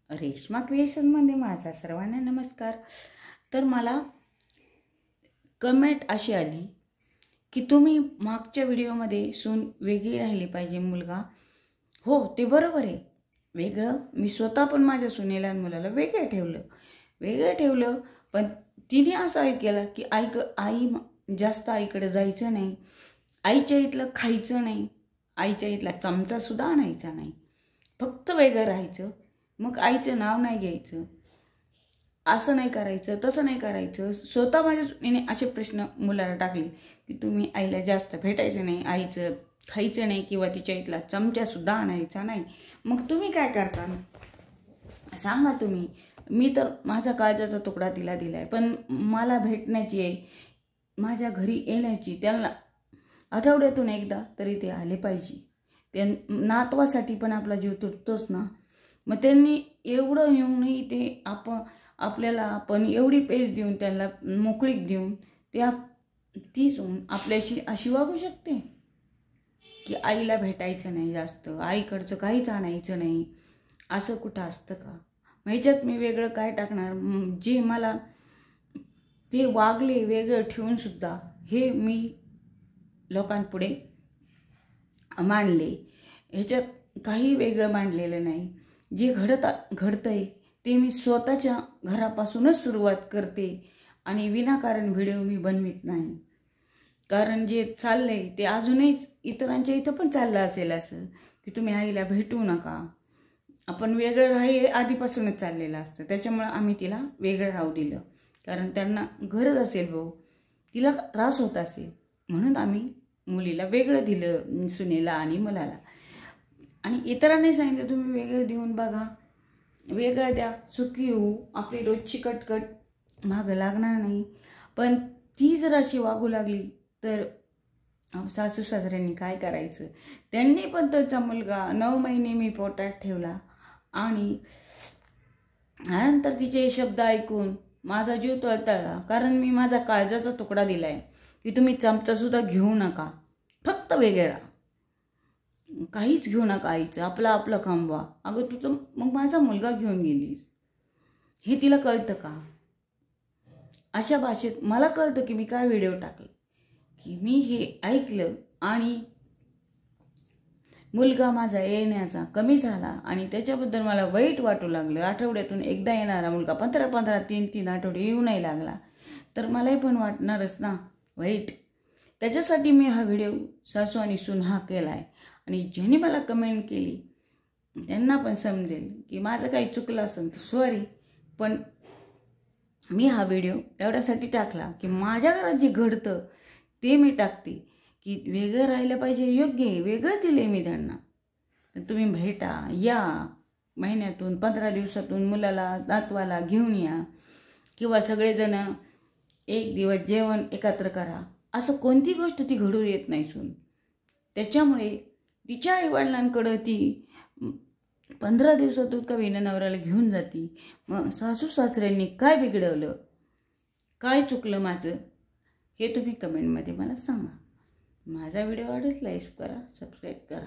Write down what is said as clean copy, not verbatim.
रेश्मा क्रिएशनमध्ये माझा सर्वांना नमस्कार। तर मला कमेंट अशी आली की तुम्ही मागच्या व्हिडिओमध्ये सून वेगळी राहिली पाहिजे, मुलगा हो ते बरोबर आहे, वेगळं मी स्वतः पण माझ्या सुनेला आणि मुलाला वेगळं ठेवलं, पण तिने असं केलं की आई जास्त आईकडे जायचं नाही, आईच्या इथलं खायचं नाही, आईच्या इथला चमचासुद्धा आणायचा नाही, फक्त वेगळं राहायचं, मग आईचं नाव नाही घ्यायचं, असं नाही करायचं, तसं नाही करायचं। स्वतः माझ्या सुनेने असे प्रश्न मुलाला टाकले की तुम्ही आईला जास्त भेटायचं नाही, आईचं खायचं नाही किंवा तिच्या इथला चमचासुद्धा आणायचा नाही, मग तुम्ही काय करता सांगा तुम्ही। मी तर माझा काळजाचा तुकडा तिला दिला आहे, पण मला भेटण्याची आहे, माझ्या घरी येण्याची, त्यांना आठवड्यातून एकदा तरी ते आले पाहिजे, त्या नातवासाठी पण आपला जीव तुटतोच ना। मग त्यांनी एवढं येऊनही ते आपल्याला आपण एवढी पेज देऊन त्यांना मोकळीक देऊन ती सून आपल्याशी अशी वागू शकते की आईला भेटायचं नाही, जास्त आईकडचं काहीच आणायचं नाही, असं कुठं असतं का? ह्याच्यात मी वेगळं काय टाकणार? जे मला ते वागले वेगळं ठेवून सुद्धा हे मी लोकांपुढे मांडले, ह्याच्यात काही वेगळं मांडलेलं नाही। जे घडतंय ते मी स्वतःच्या घरापासूनच सुरुवात करते आणि विनाकारण व्हिडिओ मी बनवित नाही, कारण जे चाललंय ते अजूनही इतरांच्या इथं पण चाललं असेल असं की तुम्ही आईला भेटू नका, आपण वेगळं राही आधीपासूनच चाललेलं असतं, त्याच्यामुळे आम्ही तिला वेगळं राहू दिलं, कारण त्यांना गरज असेल भाऊ, तिला त्रास होत असेल म्हणून आम्ही मुलीला वेगळं दिलं, सुनेला आणि मुलाला। आणि इतरांनी सांगितलं तुम्ही वेगळं देऊन बघा, वेगळं द्या, सुखी होऊ, आपली रोजची कटकट मागं लागणार नाही। पण ती जर अशी वागू लागली तर सासू सासऱ्यांनी काय करायचं? त्यांनी पण त्याचा मुलगा 9 महिने मी पोटात ठेवला आणि नंतर तिचे शब्द ऐकून माझा जीव तळतळला, कारण मी माझा काळजाचा तुकडा दिलाय की तुम्ही चमचासुद्धा घेऊ नका, फक्त वेगळे राहा, काहीच घेऊ नका आईचं, आपलं कमवा। अगं तू तर मग माझा मुलगा घेऊन गेलीस, हे तिला कळतं का? अशा भाषेत मला कळतं की मी काय व्हिडिओ टाकले, की मी हे ऐकलं आणि मुलगा माझा येण्याचा कमी झाला आणि त्याच्याबद्दल मला वाईट वाटू लागलं। आठवड्यातून एकदा येणारा मुलगा 15-15 3-3 आठवडे येऊ नाही लागला तर मलाही पण वाटणारच ना वाईट। त्याच्यासाठी मी हा व्हिडिओ सासू आणि सून हा केला आहे आणि ज्यांनी मला कमेंट केली त्यांना पण समजेल की माझं काही चुकलं असेल तर सॉरी, पण मी हा व्हिडिओ एवढ्यासाठी टाकला की माझ्या घरात जे घडतं ते मी टाकते, की वेगळं राहिलं पाहिजे, योग्य आहे, वेगळं दिले मी त्यांना, तुम्ही भेटा, या महिन्यातून 15 दिवसातून मुलाला नातवाला घेऊन या किंवा सगळेजण एक दिवस जेवण एकत्र करा, असं कोणती गोष्ट ती घडू येत नाही सून। त्याच्यामुळे तिच्या आईवडिलांकडं ती 15 दिवसातून का विना नवऱ्याला घेऊन जाती, मग सासू सासऱ्यांनी काय बिघडवलं, काय चुकलं माझं, हे तुम्ही कमेंटमध्ये मला सांगा। माझा व्हिडिओ आवडला लाईक करा, सबस्क्राईब करा।